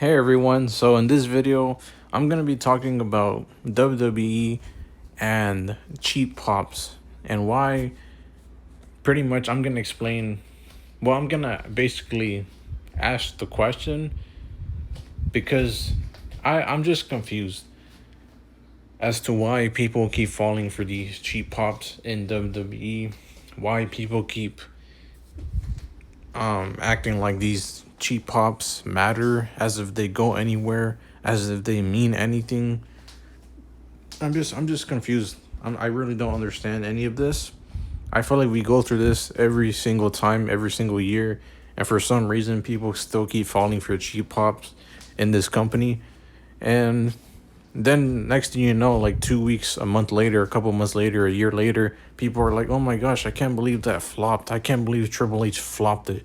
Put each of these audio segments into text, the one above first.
Hey everyone, so in this video, I'm going to be talking about WWE and cheap pops and why pretty much I'm going to explain. Well, I'm going to basically ask the question because I'm just confused as to why people keep falling for these cheap pops in WWE, why people keep acting like these cheap pops matter as if they go anywhere, as if they mean anything. I'm just confused. I really don't understand any of this. I feel like we go through this every single time, every single year, and for some reason, people still keep falling for cheap pops in this company. And then next thing you know, like 2 weeks, a month later, a couple months later, a year later, people are like, "Oh my gosh, I can't believe that flopped. I can't believe Triple H flopped it."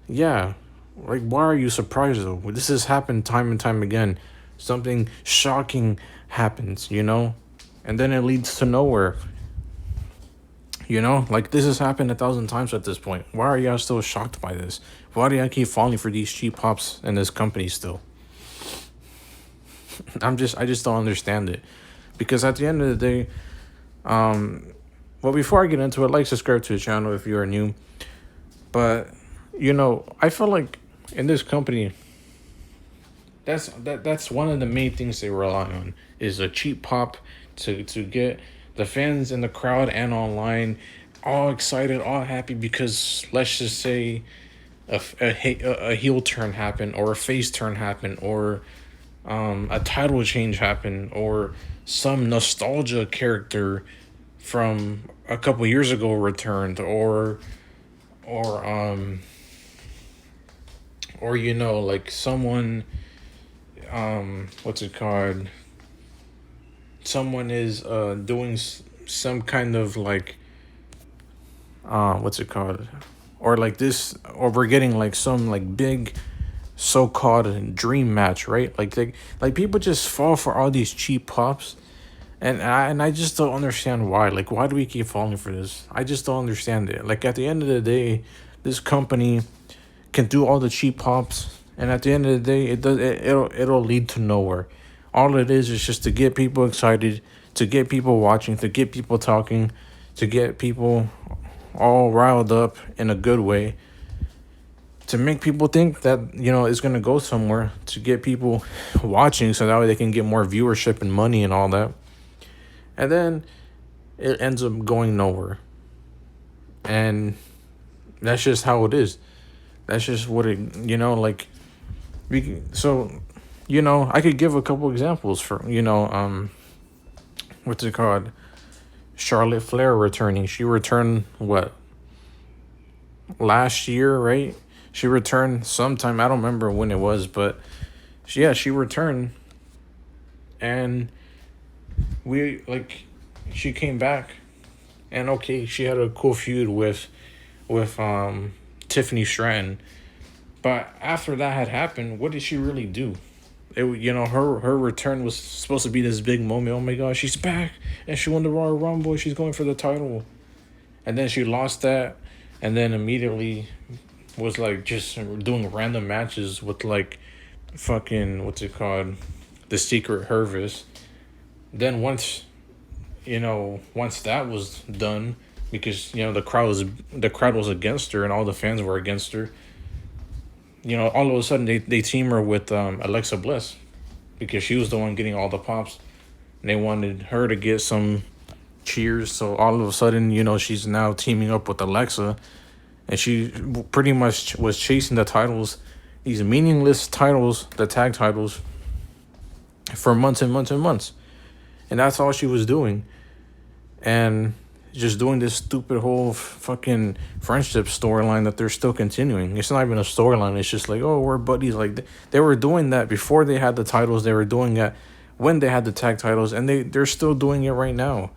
Yeah, like why are you surprised though? This has happened time and time again. Something shocking happens, and then it leads to nowhere. Like this has happened 1,000 times at this point. Why are y'all still shocked by this? Why do y'all keep falling for these cheap pops in this company still? I just don't understand it. Because at the end of the day, well, before I get into it, like, subscribe to the channel if you are new. But, I feel like in this company, that's one of the main things they rely on is a cheap pop to get the fans in the crowd and online all excited, all happy because let's just say a heel turn happened or a face turn happened or a title change happened or some nostalgia character from a couple years ago returned or like someone what's it called, someone is doing some kind of like what's it called, or like this, or we're getting like some like big so-called dream match, right? Like people just fall for all these cheap pops, and I just don't understand why. Like, why do we keep falling for this? I just don't understand it. Like, at the end of the day, this company can do all the cheap pops, and at the end of the day, it'll lead to nowhere. All it is just to get people excited, to get people watching, to get people talking, to get people all riled up in a good way, to make people think that it's gonna go somewhere, to get people watching, so that way they can get more viewership and money and all that, and then it ends up going nowhere. And that's just how it is. That's just what it, like I could give a couple examples for what's it called, Charlotte Flair returning. She returned what, last year, right? She returned sometime, I don't remember when it was, but she returned, and she came back, and okay, she had a cool feud with Tiffany Stratton. But after that had happened, what did she really do? Her return was supposed to be this big moment. Oh my gosh, she's back and she won the Royal Rumble. She's going for the title, and then she lost that, and then immediately was like just doing random matches with like fucking what's it called, the Secret Hervis. Then once that was done, because the crowd was against her and all the fans were against her. All of a sudden they team her with Alexa Bliss, because she was the one getting all the pops, and they wanted her to get some cheers. So all of a sudden, she's now teaming up with Alexa, and she pretty much was chasing the titles, these meaningless titles, the tag titles, for months and months and months, and that's all she was doing, and just doing this stupid whole fucking friendship storyline that they're still continuing. It's not even a storyline. It's just like, oh, we're buddies. Like, they were doing that before they had the titles. They were doing that when they had the tag titles, and they're still doing it right now.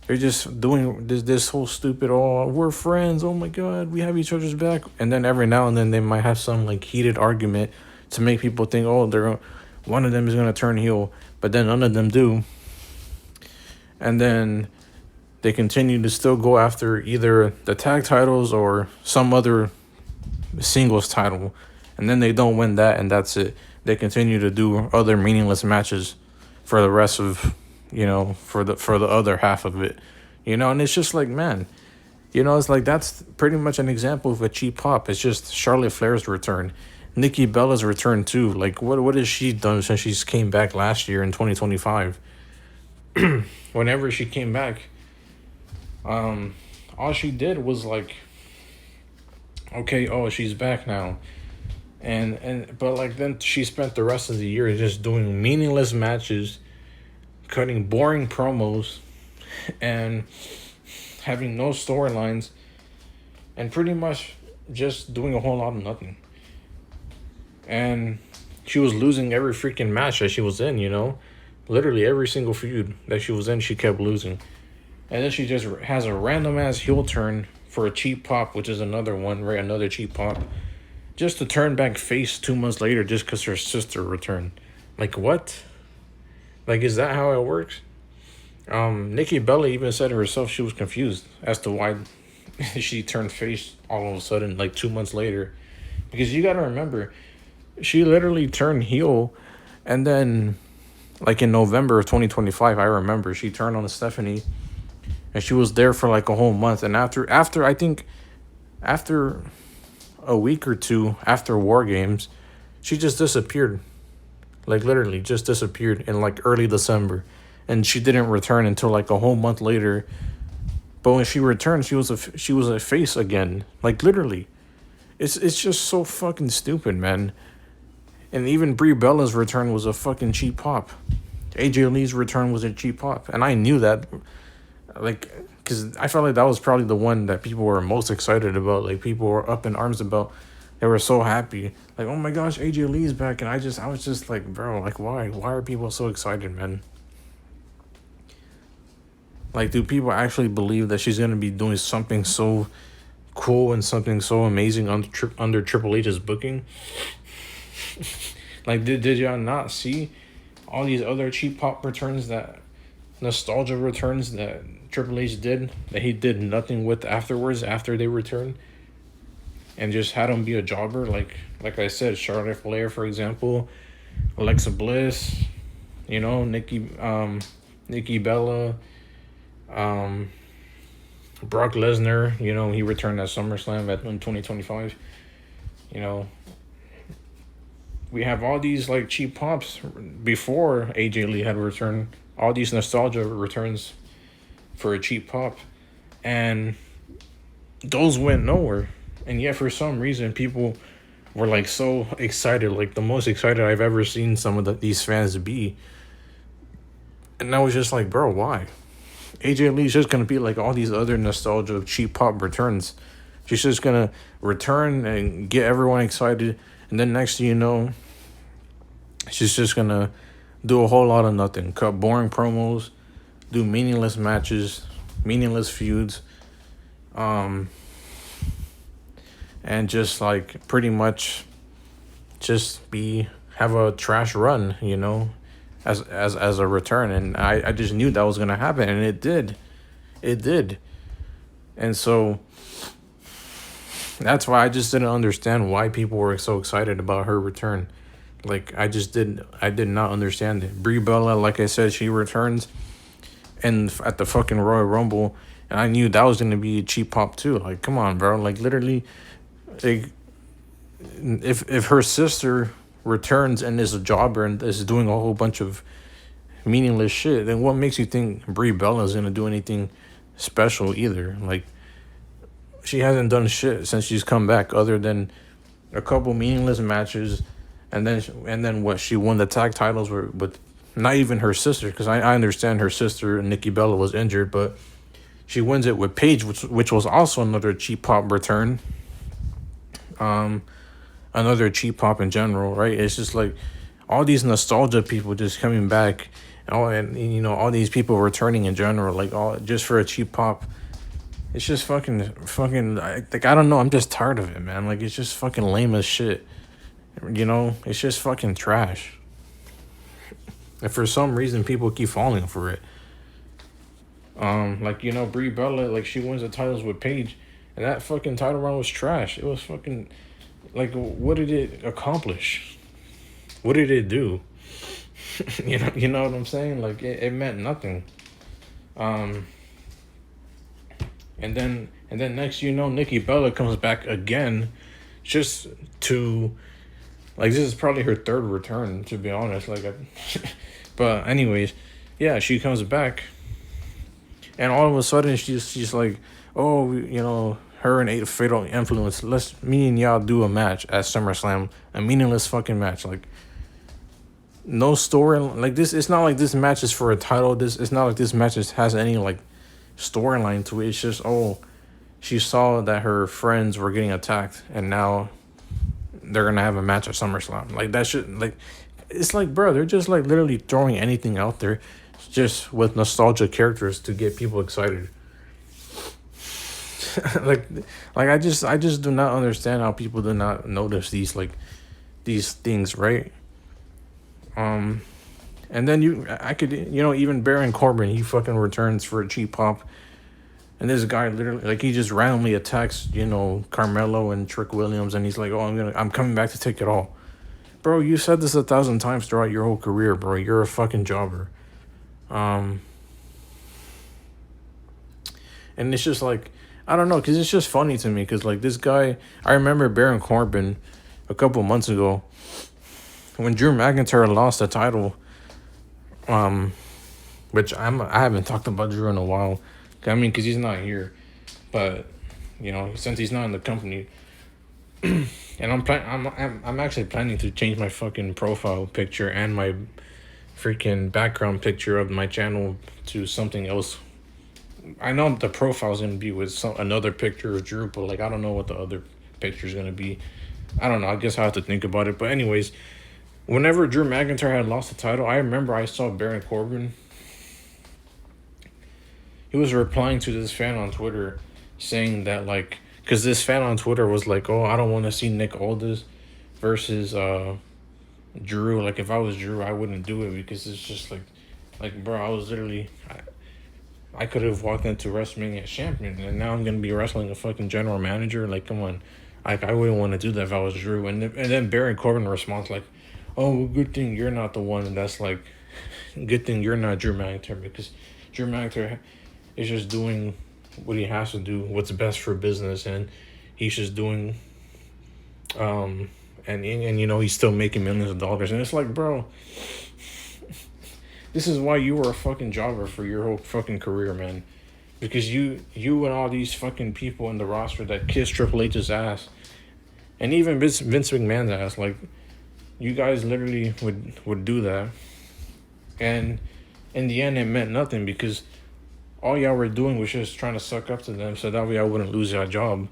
They're just doing this whole stupid, oh, we're friends, oh my god, we have each other's back. And then every now and then they might have some like heated argument to make people think, oh, one of them is gonna turn heel, but then none of them do. And then they continue to still go after either the tag titles or some other singles title, and then they don't win that, and that's it. they continue to do other meaningless matches for the rest of, for the other half of it, and it's just like, man, it's like that's pretty much an example of a cheap pop. It's just Charlotte Flair's return, Nikki Bella's return too. Like what has she done since she's came back last year in 2025? Whenever she came back, all she did was like, okay, oh, she's back now. But like then she spent the rest of the year just doing meaningless matches, cutting boring promos, and having no storylines, and pretty much just doing a whole lot of nothing. And she was losing every freaking match that she was in, literally every single feud that she was in, she kept losing. And then she just has a random ass heel turn for a cheap pop, which is another one, right? Another cheap pop, just to turn back face 2 months later just because her sister returned. Like, what? Like, is that how it works? Nikki Bella even said herself she was confused as to why she turned face all of a sudden, like 2 months later. Because you gotta remember, she literally turned heel, and then, like in November of 2025, I remember she turned on Stephanie, and she was there for like a whole month. And after I think, after a week or two after War Games, she just disappeared. Like literally just disappeared in like early December. And she didn't return until like a whole month later. But when she returned, she was a face again. Like literally. It's just so fucking stupid, man. And even Brie Bella's return was a fucking cheap pop. AJ Lee's return was a cheap pop. And I knew that. Like, because I felt like that was probably the one that people were most excited about. Like, people were up in arms about. They were so happy. Like, oh my gosh, AJ Lee's back. And I was just like, bro, like, why? Why are people so excited, man? Like, do people actually believe that she's going to be doing something so cool and something so amazing under Triple H's booking? Like, did y'all not see all these other cheap pop returns, that nostalgia returns that Triple H did, that he did nothing with afterwards after they returned, and just had them be a jobber? Like I said, Charlotte Flair, for example, Alexa Bliss, Nikki Bella, Brock Lesnar, he returned at SummerSlam in 2025. We have all these like cheap pops before AJ Lee had returned, all these nostalgia returns for a cheap pop, and those went nowhere. And yet for some reason people were like so excited, like the most excited I've ever seen some of these fans be. And I was just like, bro, why? AJ Lee's just gonna be like all these other nostalgia cheap pop returns. She's just gonna return and get everyone excited, and then next thing you know, she's just gonna do a whole lot of nothing. Cut boring promos, do meaningless matches, meaningless feuds, and just like pretty much just have a trash run, as a return. And I just knew that was gonna happen, and it did. And so that's why I just didn't understand why people were so excited about her return. Like, I did not understand it. Brie Bella, like I said, she returns at the fucking Royal Rumble, and I knew that was gonna be a cheap pop too. Like, come on, bro. Like, literally, like, if her sister returns and is a jobber and is doing a whole bunch of meaningless shit, then what makes you think Brie Bella is gonna do anything special either? Like, she hasn't done shit since she's come back other than a couple meaningless matches, and then what? She won the tag titles with not even her sister, because I understand her sister Nikki Bella was injured, but she wins it with Paige, which was also another cheap pop return. Another cheap pop in general, right? It's just like all these nostalgia people just coming back, and all these people returning in general, like all just for a cheap pop. It's just fucking like, I don't know. I'm just tired of it, man. Like, it's just fucking lame as shit. It's just fucking trash. And for some reason, people keep falling for it. Brie Bella, like, she wins the titles with Paige, and that fucking title run was trash. It was fucking, like, what did it accomplish? What did it do? You know what I'm saying? Like it meant nothing. Um, and then next you know, Nikki Bella comes back again, just to like this is probably her third return to be honest. But anyways, yeah, she comes back, and all of a sudden she's like, oh, you know, her and Eight Fatal Influence. Let's me and y'all do a match at SummerSlam, a meaningless fucking match. Like no story like this. It's not like this match is for a title. It's not like this match has any like storyline to it. It's just she saw that her friends were getting attacked, and now they're gonna have a match at SummerSlam. Like that shit. Like it's like, bro, they're just like literally throwing anything out there, just with nostalgia characters to get people excited. like I just do not understand how people do not notice these things, right? Um, and then I could, you know, even Baron Corbin, he fucking returns for a cheap pop, and this guy literally, like, he just randomly attacks, you know, Carmelo and Trick Williams, and he's like, "Oh, I'm coming back to take it all." Bro, you said this 1,000 times throughout your whole career, bro. You're a fucking jobber. Um, and it's just like, I don't know, because it's just funny to me, because, like, this guy, I remember Baron Corbin a couple months ago, when Drew McIntyre lost the title, which I haven't talked about Drew in a while. I mean, because he's not here, but you know, since he's not in the company, and I'm actually planning to change my fucking profile picture and my freaking background picture of my channel to something else. I know the profile's gonna be with another picture of Drew, but like I don't know what the other picture's gonna be. I don't know. I guess I have to think about it. But anyways, whenever Drew McIntyre had lost the title, I remember I saw Baron Corbin. He was replying to this fan on Twitter saying that, like, because this fan on Twitter was like, oh, I don't want to see Nick Aldis versus Drew. Like, if I was Drew, I wouldn't do it because it's just like, bro, I was literally, I could have walked into WrestleMania champion and now I'm going to be wrestling a fucking general manager. Like, come on. Like, I wouldn't want to do that if I was Drew. And then Baron Corbin responds like, oh, well, good thing you're not the one that's like, good thing you're not Drew McIntyre because Drew McIntyre is just doing what he has to do, what's best for business, and he's just doing, and you know, he's still making millions of dollars, and it's like, bro, this is why you were a fucking jobber for your whole fucking career, man, because you and all these fucking people in the roster that kiss Triple H's ass, and even Vince McMahon's ass, like, you guys literally would do that, and in the end, it meant nothing because all y'all were doing was just trying to suck up to them so that way I wouldn't lose your job.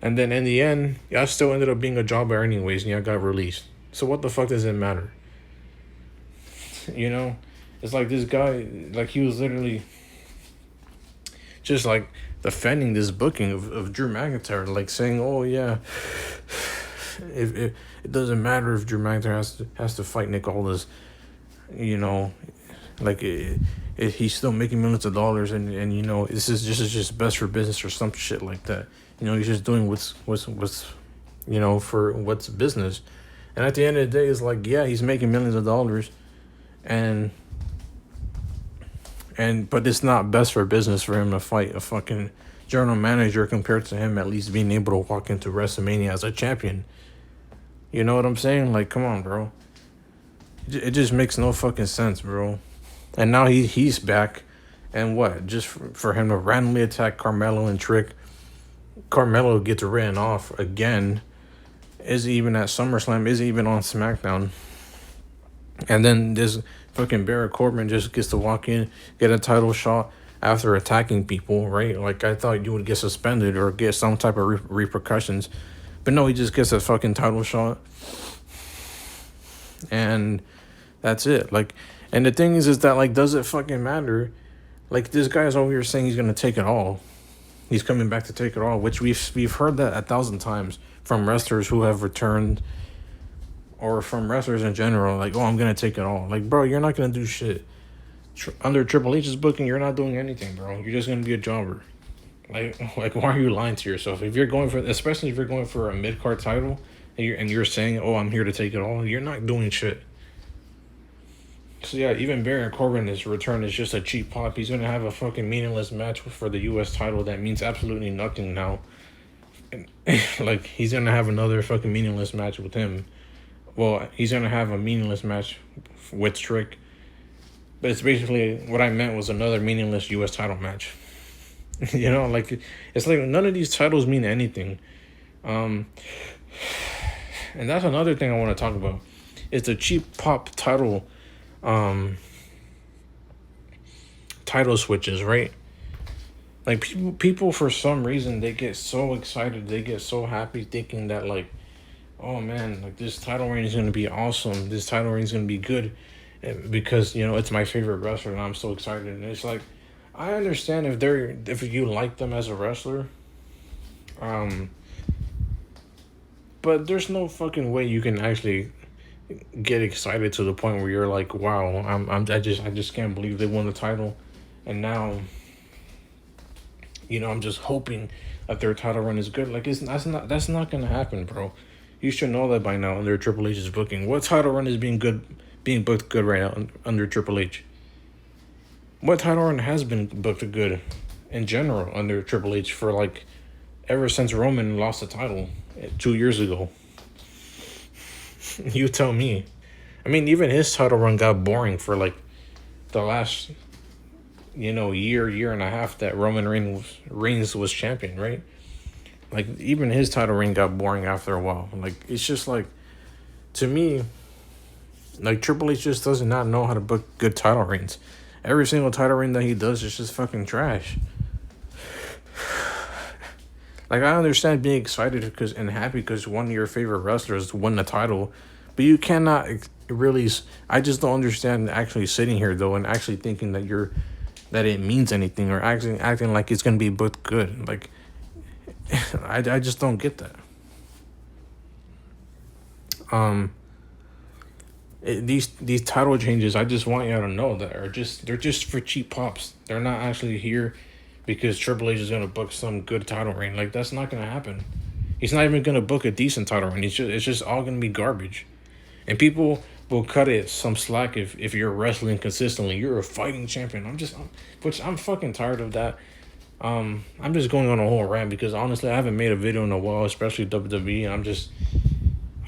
And then in the end, y'all still ended up being a jobber anyways and y'all got released. So what the fuck does it matter? You know? It's like this guy, like he was literally just like defending this booking of Drew McIntyre, like saying, oh yeah, if it doesn't matter if Drew McIntyre has to fight Nick Aldis, you know, like he's still making millions of dollars, and you know this is just best for business or some shit like that. You know, he's just doing what's you know, for what's business. And at the end of the day, it's like, yeah, he's making millions of dollars, and but it's not best for business for him to fight a fucking general manager compared to him at least being able to walk into WrestleMania as a champion. You know what I'm saying? Like, come on, bro. It just makes no fucking sense, bro. And now he's back, and what? Just for him to randomly attack Carmelo and Trick. Carmelo gets written off again. Isn't even at SummerSlam. Isn't even on SmackDown. And then this fucking Baron Corbin just gets to walk in, get a title shot after attacking people, right? Like, I thought you would get suspended or get some type of repercussions. But no, he just gets a fucking title shot. And that's it. Like, and the thing is that, like, does it fucking matter? Like, this guy is over here saying he's going to take it all. He's coming back to take it all, which we've heard that 1,000 times from wrestlers who have returned, or from wrestlers in general. Like, oh, I'm going to take it all. Like, bro, you're not going to do shit. Under Triple H's booking, you're not doing anything, bro. You're just going to be a jobber. Like, why are you lying to yourself? If you're going for, especially if you're going for a mid-card title, and you're saying, "Oh, I'm here to take it all." You're not doing shit. So yeah, even Baron Corbin's return is just a cheap pop. He's gonna have a fucking meaningless match for the U.S. title that means absolutely nothing now. And, like he's gonna have another fucking meaningless match with him. Well, he's gonna have a meaningless match with Strick. But it's basically what I meant was another meaningless U.S. title match. Like it's like none of these titles mean anything. Um, and that's another thing I want to talk about. It's the cheap pop um, title switches, right? Like people for some reason they get so excited, they get so happy, thinking that like, oh man, like this title reign is gonna be awesome. This title reign is gonna be good, because it's my favorite wrestler and I'm so excited. And it's like, I understand if you like them as a wrestler, um, but there's no fucking way you can actually get excited to the point where you're like, wow, I just can't believe they won the title, and now, I'm just hoping that their title run is good. Like that's not gonna happen, bro. You should know that by now under Triple H's booking. What title run is being booked good right now under Triple H? What title run has been booked good in general under Triple H for like ever since Roman lost the title 2 years ago? You tell me. I mean, even his title run got boring for like the last, year and a half that Roman Reigns was champion, right? Like, even his title reign got boring after a while. Like, it's just like, to me, like, Triple H just does not know how to book good title reigns. Every single title reign that he does is just fucking trash. Like, I understand being excited and happy because one of your favorite wrestlers won the title, but you cannot really. I just don't understand actually sitting here though and actually thinking that it means anything, or actually acting like it's gonna be booked good. Like, I just don't get that. These title changes, I just want you to know that they're just for cheap pops. They're not actually here because Triple H is gonna book some good title reign. Like, that's not gonna happen. He's not even gonna book a decent title reign. It's just all gonna be garbage, and people will cut it some slack if you're wrestling consistently. You're a fighting champion. Which I'm fucking tired of that. I'm just going on a whole rant because honestly, I haven't made a video in a while, especially WWE, and I'm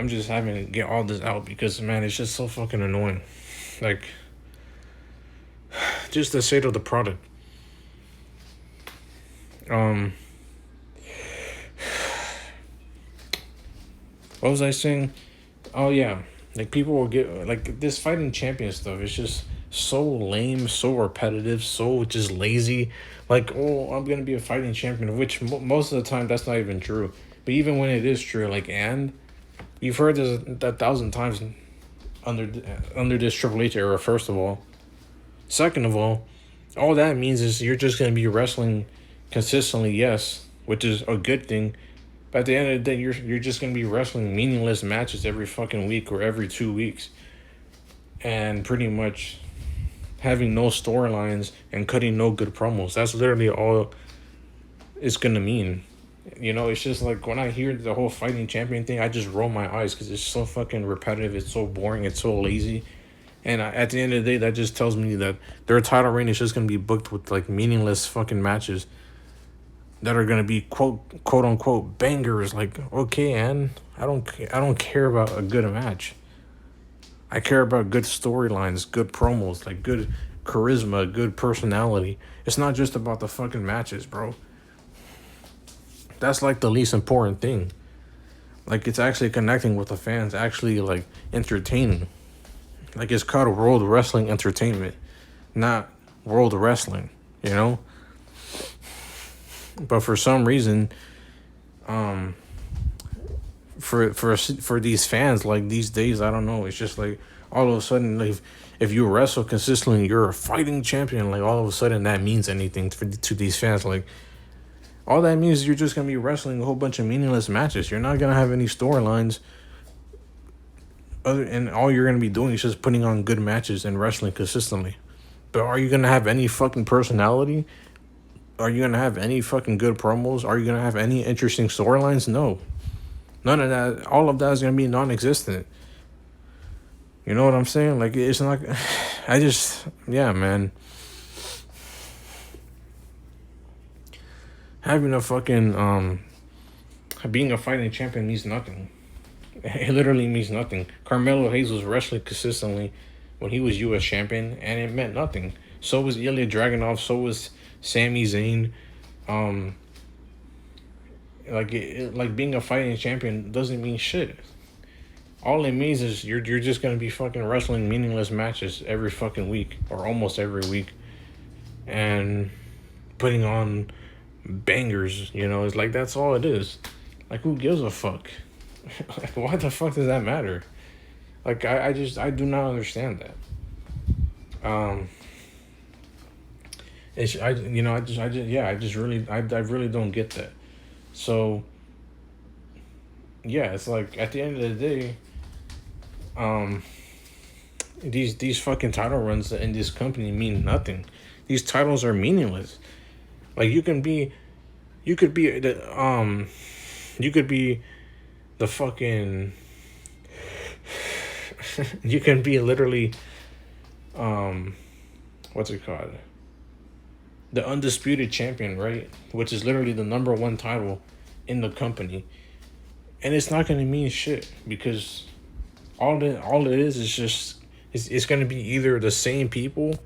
just having to get all this out because, man, it's just so fucking annoying. Like, just the state of the product. What was I saying? Oh yeah, like people will get like this fighting champion stuff. It's just so lame, so repetitive, so just lazy. Like, oh, I'm gonna be a fighting champion, which most of the time that's not even true. But even when it is true, like, and you've heard this a thousand times under this Triple H era. First of all, second of all that means is you're just gonna be wrestling consistently, yes, which is a good thing. But at the end of the day, you're just gonna be wrestling meaningless matches every fucking week or every 2 weeks, and pretty much having no storylines and cutting no good promos. That's literally all it's gonna mean. It's just like when I hear the whole fighting champion thing, I just roll my eyes because it's so fucking repetitive. It's so boring. It's so lazy. And at the end of the day, that just tells me that their title reign is just gonna be booked with like meaningless fucking matches that are gonna be quote unquote bangers. Like, okay, and I don't care about a good match. I care about good storylines, good promos, like good charisma, good personality. It's not just about the fucking matches, bro. That's like the least important thing. Like, it's actually connecting with the fans, actually like entertaining. Like, it's called World Wrestling Entertainment, not World Wrestling, But for some reason, for these fans, like these days, I don't know. It's just like all of a sudden, like if you wrestle consistently, you're a fighting champion. Like, all of a sudden, that means anything to these fans. Like, all that means is you're just gonna be wrestling a whole bunch of meaningless matches. You're not gonna have any storylines. And all you're gonna be doing is just putting on good matches and wrestling consistently. But are you gonna have any fucking personality? Are you gonna have any fucking good promos? Are you gonna have any interesting storylines? No. None of that. All of that is gonna be non-existent. You know what I'm saying? Like it's not. I just yeah, man. Having a fucking being a fighting champion means nothing. It literally means nothing. Carmelo Hayes was wrestling consistently when he was U.S. champion, and it meant nothing. So was Ilya Dragunov. So was Sami Zayn. Um, like being a fighting champion doesn't mean shit. All it means is you're just gonna be fucking wrestling meaningless matches every fucking week or almost every week, and putting on bangers. You know, it's like that's all it is. Like who gives a fuck? Like, why the fuck does that matter? Like I do not understand that. It's I just really I really don't get that. So yeah, it's like at the end of the day, um, these fucking title runs in this company mean nothing. These titles are meaningless. Like you could be you could be the fucking, you can be literally, um, what's it called? The undisputed champion, right? Which is literally the number one title in the company, and it's not gonna mean shit because all it is just it's gonna be either the same people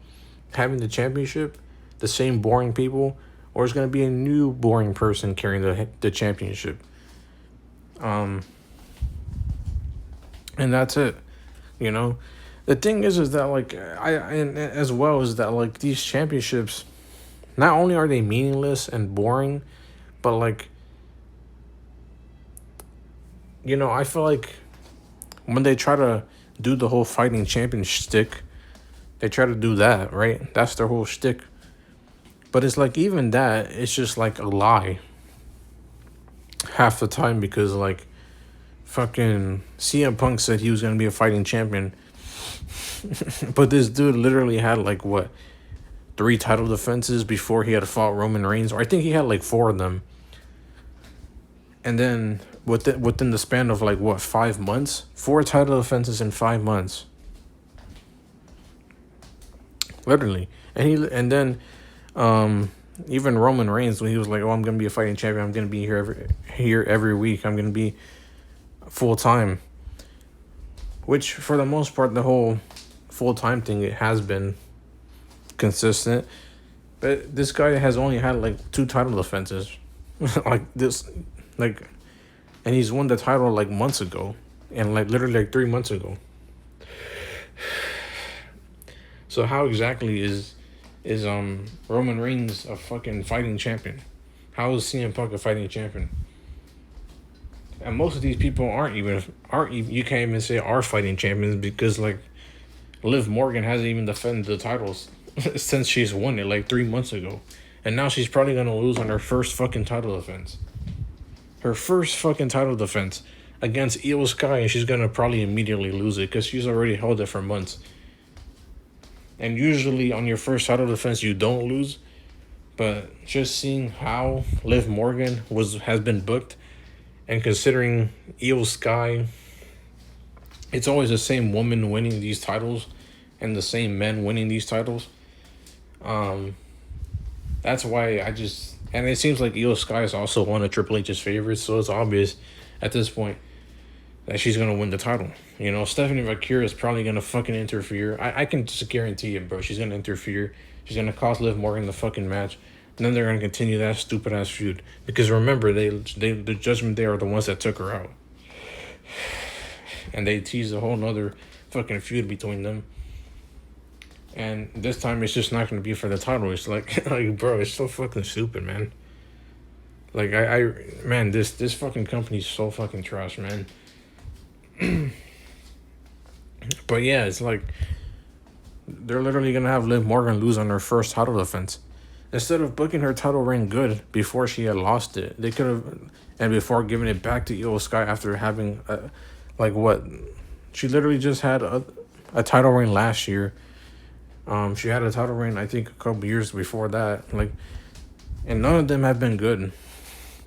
having the championship, the same boring people, or it's gonna be a new boring person carrying the championship. Um, and that's it. You know, the thing is that like and as well is that like these championships, not only are they meaningless and boring, but like I feel like when they try to do the whole fighting champion shtick, they try to do that, right? That's their whole shtick. But it's like even that, it's just like a lie half the time because like fucking CM Punk said he was gonna be a fighting champion, but this dude literally had like what, 3 title defenses before he had fought Roman Reigns, or I think he had like 4 of them. And then within the span of like what, 5 months, 4 title defenses in 5 months, literally. And then even Roman Reigns, when he was like, "Oh, I'm gonna be a fighting champion. I'm gonna be here every week. I'm gonna be full time." Which, for the most part, the whole full time thing, it has been consistent. But this guy has only had like 2 title defenses, like this, like, and he's won the title like months ago, and like literally like 3 months ago. So how exactly is Roman Reigns a fucking fighting champion? How is CM Punk a fighting champion? And most of these people aren't even you can't even say are fighting champions because like Liv Morgan hasn't even defended the titles since she's won it like 3 months ago, and now she's probably gonna lose on her first fucking title defense. Her first fucking title defense against Io Sky, and she's gonna probably immediately lose it because she's already held it for months. And usually on your first title defense you don't lose, but just seeing how Liv Morgan has been booked, and considering Io Sky, it's always the same woman winning these titles and the same men winning these titles. That's why and it seems like Io Sky is also one of Triple H's favorites, so it's obvious at this point that she's gonna win the title. Stephanie Vaquera is probably gonna fucking interfere. I can just guarantee it, bro. She's gonna interfere. She's gonna cost Liv Morgan the fucking match. And then they're gonna continue that stupid ass feud. Because remember, the Judgment Day are the ones that took her out. And they teased a whole nother fucking feud between them. And this time it's just not gonna be for the title. It's like bro, it's so fucking stupid, man. Like man, this fucking company's so fucking trash, man. But yeah, it's like they're literally gonna have Liv Morgan lose on her first title defense. Instead of booking her title reign good before she had lost it, they could have, and before giving it back to Io Sky after having she literally just had a title reign last year. She had a title reign I think a couple years before that, and none of them have been good.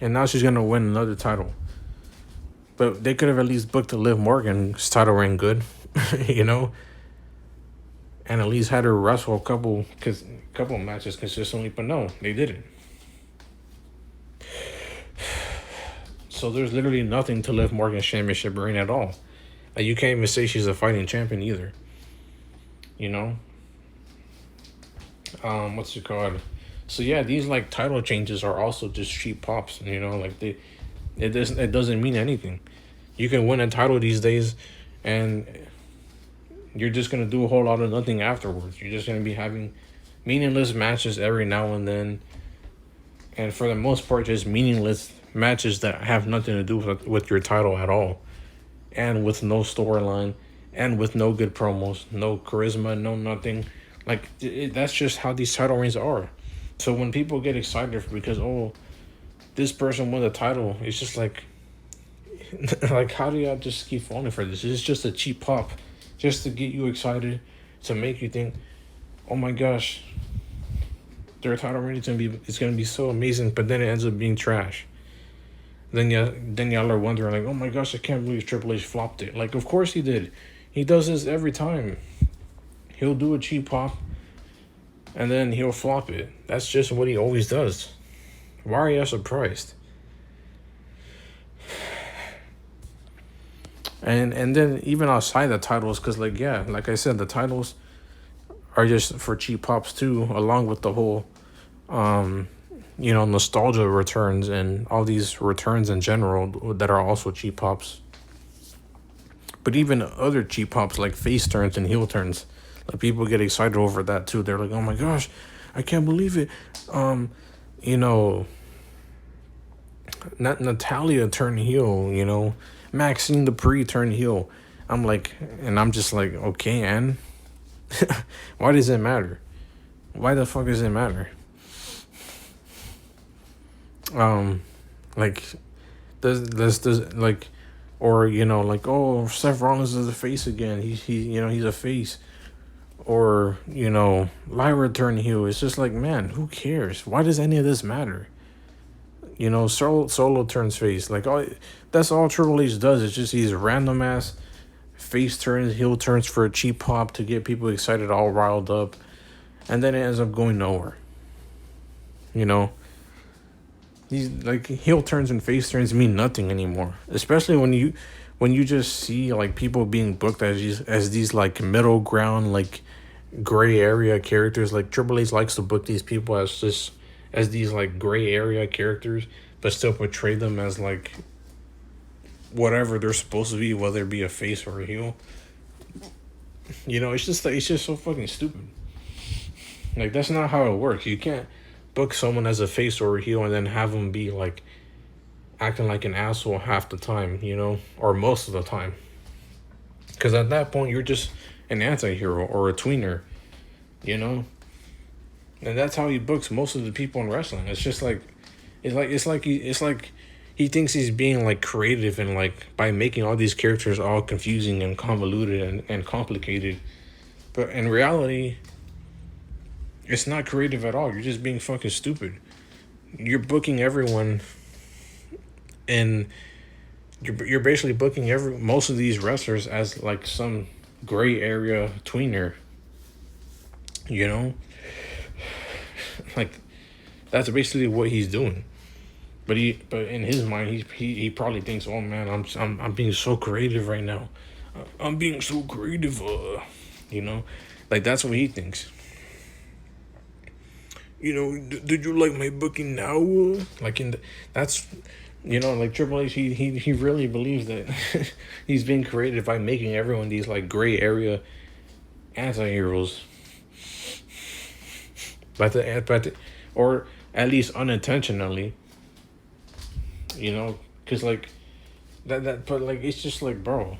And now she's gonna win another title. But they could have at least booked Liv Morgan's title reign good, you know, and at least had her wrestle a couple matches consistently. But no, they didn't. So there's literally nothing to Liv Morgan's championship reign at all. Like, you can't even say she's a fighting champion either. You know, what's it called? So yeah, these like title changes are also just cheap pops. You know, like it doesn't mean anything. You can win a title these days, and you're just gonna do a whole lot of nothing afterwards. You're just gonna be having meaningless matches every now and then, and for the most part, just meaningless matches that have nothing to do with your title at all, and with no storyline, and with no good promos, no charisma, no nothing. Like that's just how these title reigns are. So when people get excited because, oh, this person won the title, it's just like like, how do y'all just keep falling for this? It's just a cheap pop, just to get you excited, to make you think, oh my gosh, their title reign is gonna be so amazing, but then it ends up being trash. Then y'all are wondering like, oh my gosh, I can't believe Triple H flopped it. Like, of course he did. He does this every time. He'll do a cheap pop, and then he'll flop it. That's just what he always does. Why are you surprised? And then even outside the titles, because like, yeah, like I said, the titles are just for cheap pops too, along with the whole nostalgia returns and all these returns in general that are also cheap pops. But even other cheap pops like face turns and heel turns, like, people get excited over that too. They're like, oh my gosh, I can't believe it. Natalia turned heel, Maxine Dupree turned heel. I'm just like, okay, and why does it matter? Why the fuck does it matter? Like, does like, or like, oh, Seth Rollins is a face again. He's a face. Or Lyra turned heel. It's just like, man, who cares? Why does any of this matter? Solo turns face. Like, that's all Triple H does. It's just these random ass face turns, heel turns for a cheap pop to get people excited, all riled up, and then it ends up going nowhere. These like heel turns and face turns mean nothing anymore. Especially when you just see like people being booked as these like middle ground, like gray area characters. Like, Triple H likes to book these people as these like gray area characters, but still portray them as like whatever they're supposed to be, whether it be a face or a heel. It's just so fucking stupid. Like, that's not how it works. You can't book someone as a face or a heel and then have them be like acting like an asshole half the time, or most of the time. Because at that point, you're just an anti-hero or a tweener, and that's how he books most of the people in wrestling. It's just like, it's like he thinks he's being like creative and like by making all these characters all confusing and convoluted and complicated, but in reality, it's not creative at all. You're just being fucking stupid. You're booking everyone, and you're basically booking most of these wrestlers as like some gray area tweener. Like, that's basically what he's doing. But in his mind, he probably thinks, oh man, I'm being so creative right now. I'm being so creative. Like, that's what he thinks. Did you like my booking now? Like, that's, like, Triple H, he really believes that he's being creative by making everyone these like gray area anti-heroes. Or at least unintentionally, because like but like, it's just like, bro,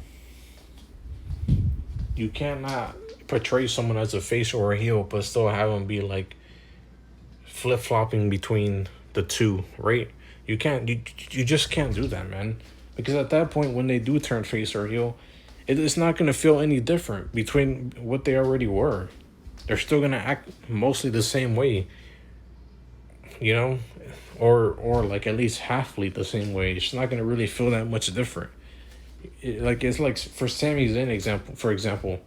you cannot portray someone as a face or a heel but still have them be like flip-flopping between the two, right? You just can't do that, man, because at that point, when they do turn face or heel, it's not going to feel any different between what they already were. They're still going to act mostly the same way, or like at least halfly the same way. It's not going to really feel that much different. Like it's like for Sami Zayn example, for example,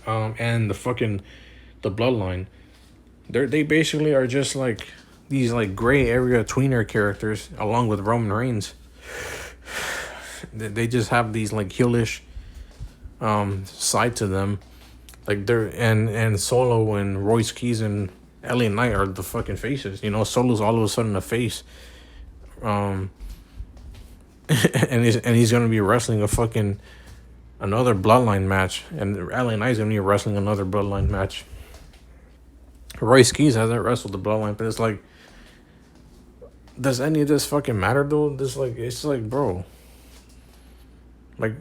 and the Bloodline. They basically are just like these like gray area tweener characters along with Roman Reigns. They just have these like heelish side to them. Like they're and Solo and Royce Keys and LA Knight are the fucking faces. You know, Solo's all of a sudden a face. Um and he's gonna be wrestling a fucking another bloodline match, and LA Knight's gonna be wrestling another bloodline match. Royce Keys hasn't wrestled the bloodline, but it's like, does any of this fucking matter though? This like it's like, bro, like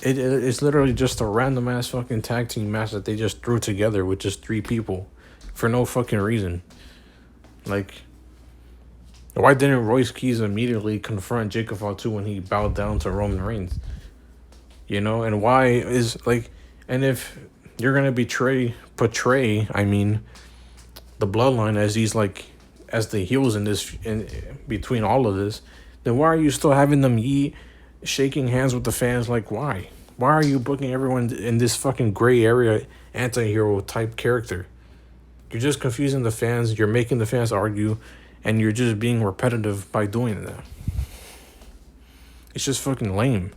it's literally just a random ass fucking tag team match that they just threw together with just three people for no fucking reason. Like, why didn't Royce Keys immediately confront Jacob Fatu when he bowed down to Roman Reigns? You know, and why is like, and if you're gonna portray, I mean, the bloodline as these like, as the heels in this, in between all of this, then why are you still having them shaking hands with the fans? Like, why? Why are you booking everyone in this fucking gray area anti-hero type character? You're just confusing the fans. You're making the fans argue, and you're just being repetitive by doing that. It's just fucking lame.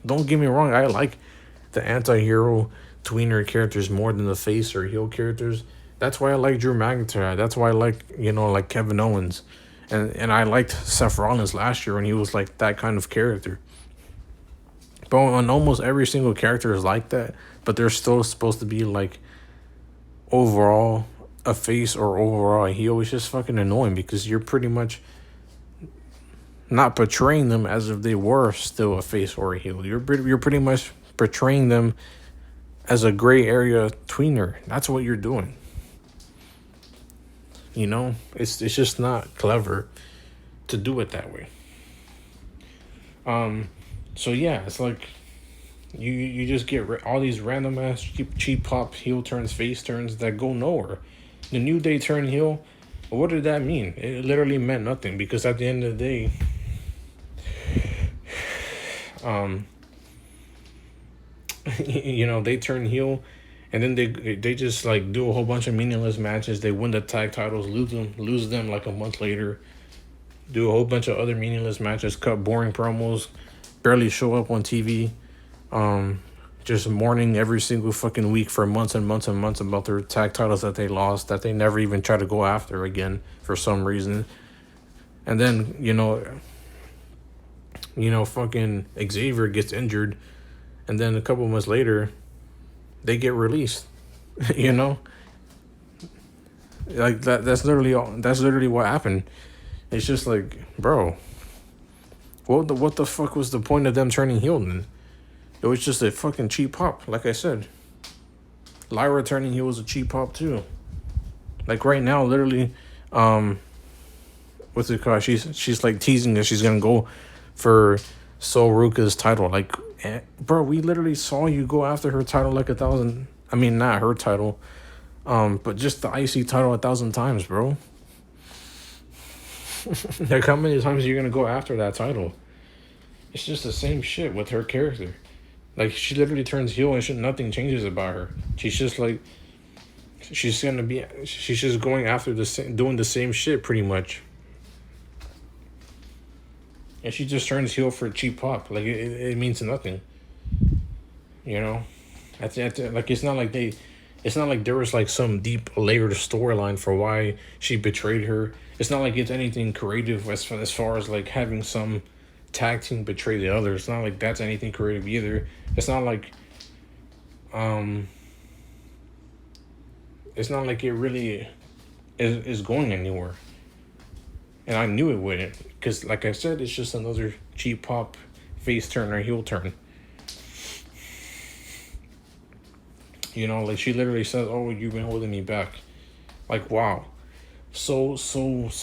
Don't get me wrong, I like the anti-hero tweener characters more than the face or heel characters. That's why I like Drew McIntyre. That's why I like, you know, like Kevin Owens. And I liked Seth Rollins last year when he was like that kind of character. But on almost every single character is like that, but they're still supposed to be like overall a face or overall a heel. It's just fucking annoying because you're pretty much not portraying them as if they were still a face or a heel. You're pretty much portraying them as a gray area tweener. That's what you're doing. You know, it's just not clever to do it that way. So yeah, it's like you just get all these random ass cheap pop heel turns, face turns that go nowhere. The New Day turn heel. What did that mean? It literally meant nothing because at the end of the day, you know, they turn heel, and then they just like do a whole bunch of meaningless matches. They win the tag titles, lose them like a month later. Do a whole bunch of other meaningless matches, cut boring promos, barely show up on TV. Just mourning every single fucking week for months and months and months about their tag titles that they lost, that they never even try to go after again for some reason. And then, you know, fucking Xavier gets injured, and then a couple months later, they get released. You know, like that's literally what happened. It's just like, bro, what the fuck was the point of them turning heel then? It was just a fucking cheap pop, like I said. Lyra turning heel was a cheap pop too. Like right now, literally, what's it called? She's like teasing that she's gonna go for Sol Ruka's title. Like, bro, we literally saw you go after her title like 1,000. I mean, not her title, but just the IC title 1,000 times, bro. Like, how many times are you gonna go after that title? It's just the same shit with her character. Like, she literally turns heel and nothing changes about her. She's just like, she's just going after doing the same shit pretty much. And she just turns heel for a cheap pop. Like, it means nothing. You know? Like, it's not like there was like some deep layered storyline for why she betrayed her. It's not like it's anything creative as far as like having some tag team betray the other. It's not like that's anything creative either. It's not like it really is going anywhere. And I knew it wouldn't, because like I said, it's just another cheap pop face turn or heel turn. You know, like she literally says, "Oh, you've been holding me back." Like, wow. So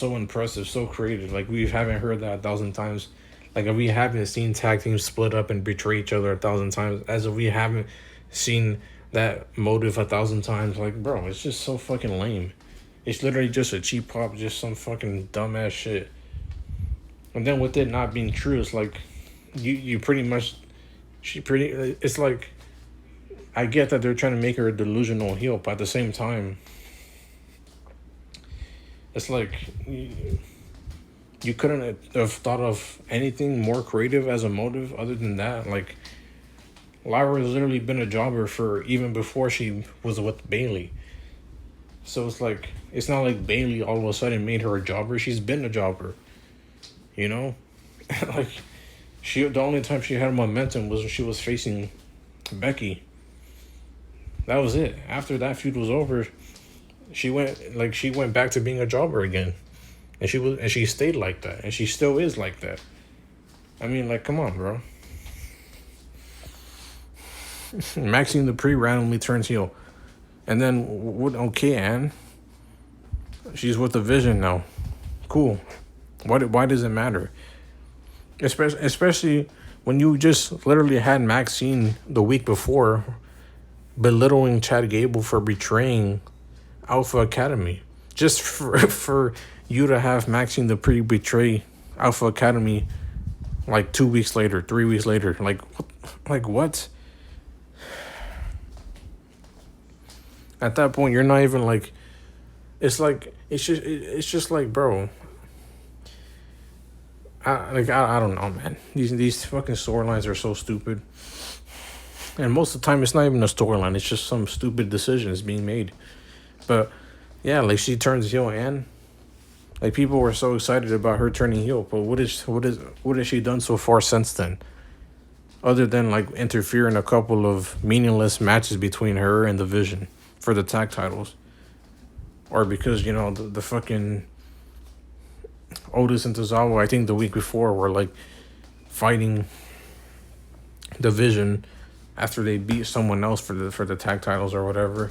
impressive, so creative. Like, we haven't heard that 1,000 times. Like, if we haven't seen tag teams split up and betray each other 1,000 times, as if we haven't seen that motive 1,000 times. Like, bro, it's just so fucking lame. It's literally just a cheap pop, just some fucking dumbass shit. And then with it not being true, it's like you pretty much it's like I get that they're trying to make her a delusional heel, but at the same time, it's like you couldn't have thought of anything more creative as a motive other than that. Like Lyra has literally been a jobber for even before she was with Bailey. So it's like it's not like Bailey all of a sudden made her a jobber. She's been a jobber, you know. Like the only time she had momentum was when she was facing Becky. That was it. After that feud was over, she went back to being a jobber again. And she stayed like that. And she still is like that. I mean, like, come on, bro. Maxine Dupree randomly turns heel. And then what okay, Anne. She's with the Vision now. Cool. Why does it matter? Especially when you just literally had Maxine the week before belittling Chad Gable for betraying Alpha Academy. Just for you to have Maxine Dupree betray Alpha Academy like 2 weeks later, 3 weeks later. Like what? At that point, you're not even like, it's just like, bro. I don't know, man. These fucking storylines are so stupid. And most of the time, it's not even a storyline. It's just some stupid decisions being made. But yeah, like she turns heel, and like people were so excited about her turning heel. But what has she done so far since then? Other than like interfere in a couple of meaningless matches between her and the Vision for the tag titles, or because the fucking Otis and Tozawa, I think the week before, were like fighting the Vision after they beat someone else for the tag titles or whatever.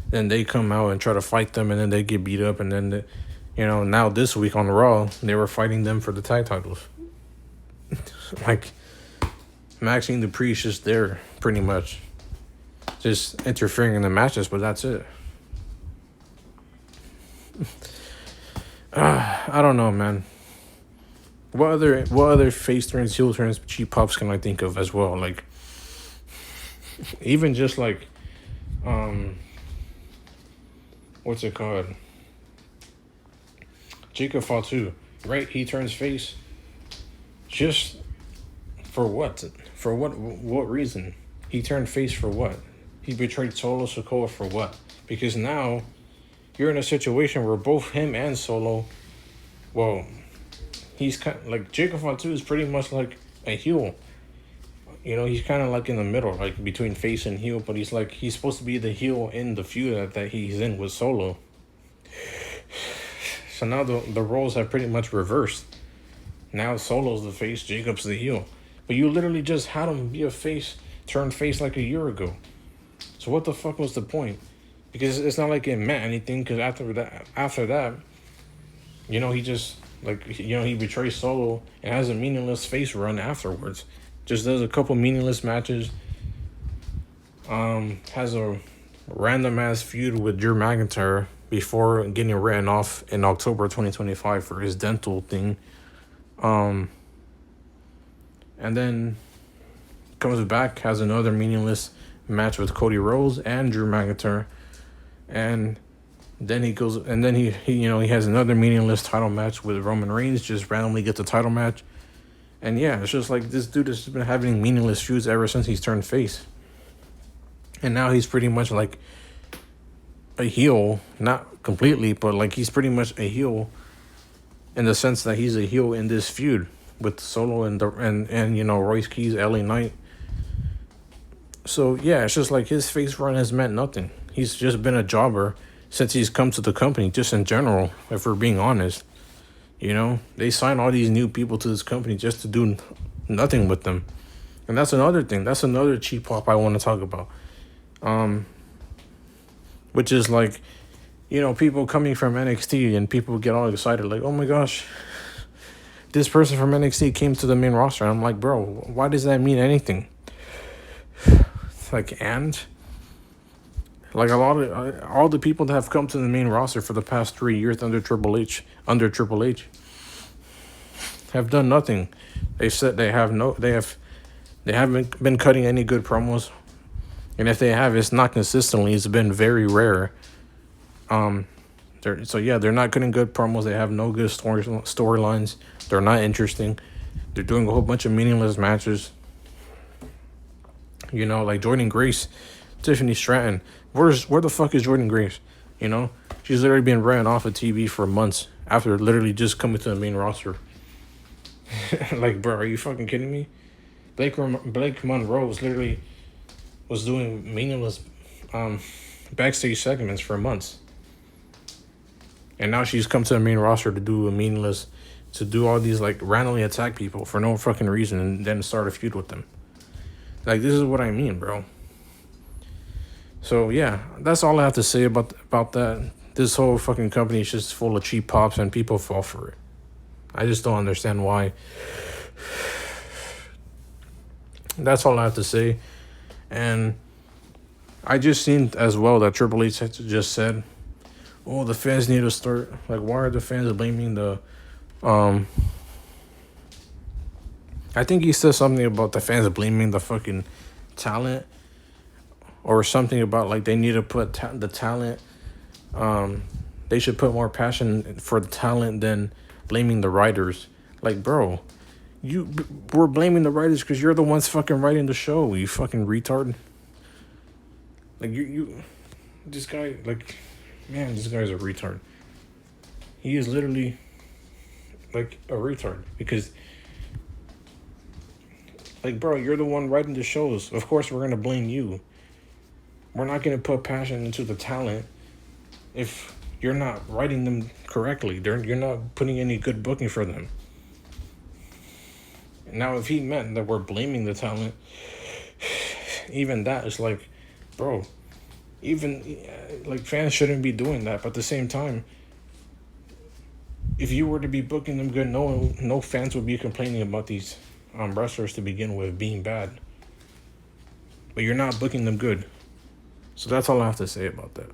Then they come out and try to fight them, and then they get beat up, and then now this week on Raw they were fighting them for the tag titles. Like Maxine Dupree is just there pretty much, just interfering in the matches, but that's it. I don't know, man. What other face turns, heel turns, cheap pops can I think of as well? Like, even just like, what's it called? Jacob Fatu, right? He turns face. Just for what? For what reason? He turned face for what? He betrayed Solo Sikoa for what? Because now you're in a situation where both him and Solo, well, he's kind of like, Jacob Fatu is pretty much like a heel. He's kind of like in the middle, like between face and heel, but he's supposed to be the heel in the feud that he's in with Solo. So now the roles have pretty much reversed. Now Solo's the face, Jacob's the heel. But you literally just had him be a face, turn face like a year ago. So what the fuck was the point? Because it's not like it meant anything, because after that, he just, he betrays Solo and has a meaningless face run afterwards. Just does a couple meaningless matches. Has a random ass feud with Drew McIntyre before getting written off in October 2025 for his dental thing. And then comes back, has another meaningless match with Cody Rhodes and Drew McIntyre. And then he goes, and then he has another meaningless title match with Roman Reigns, just randomly gets a title match. And yeah, it's just like this dude has been having meaningless feuds ever since he's turned face. And now he's pretty much like a heel, not completely, but like he's pretty much a heel in the sense that he's a heel in this feud with Solo and Royce Keys, LA Knight. So yeah, it's just like his face run has meant nothing. He's just been a jobber since he's come to the company, just in general, if we're being honest. They sign all these new people to this company just to do nothing with them. And that's another thing. That's another cheap pop I want to talk about. Which is like, people coming from NXT and people get all excited like, oh my gosh, this person from NXT came to the main roster. And I'm like, bro, why does that mean anything? And like all the people that have come to the main roster for the past 3 years under Triple H, have done nothing. They said they haven't been cutting any good promos, and if they have, it's not consistently. It's been very rare. They're not cutting good promos. They have no good storylines. They're not interesting. They're doing a whole bunch of meaningless matches. You know, like Jordynne Grace, Tiffany Stratton. Where the fuck is Jordynne Grace? You know, she's literally been ran off of TV for months after literally just coming to the main roster. Like, bro, are you fucking kidding me? Blake Monroe was doing meaningless backstage segments for months, and now she's come to the main roster to do all these like randomly attack people for no fucking reason and then start a feud with them. Like, this is what I mean, bro. So yeah, that's all I have to say about that. This whole fucking company is just full of cheap pops and people fall for it. I just don't understand why. That's all I have to say. And I just seen as well that Triple H just said, oh, the fans need to start, like, why are the fans blaming the I think he said something about the fans blaming the fucking talent, or something about like they need to put the talent. They should put more passion for the talent than blaming the writers. Like, bro, we're blaming the writers because you're the ones fucking writing the show. You fucking retard. Like this guy, like, man, this guy's a retard. He is literally like a retard because, like, bro, you're the one writing the shows. Of course, we're gonna blame you. We're not gonna put passion into the talent if you're not writing them correctly. You're not putting any good booking for them. Now, if he meant that we're blaming the talent, even that is like, bro, even like fans shouldn't be doing that. But at the same time, if you were to be booking them good, no fans would be complaining about these wrestlers to begin with being bad. But you're not booking them good. So that's all I have to say about that.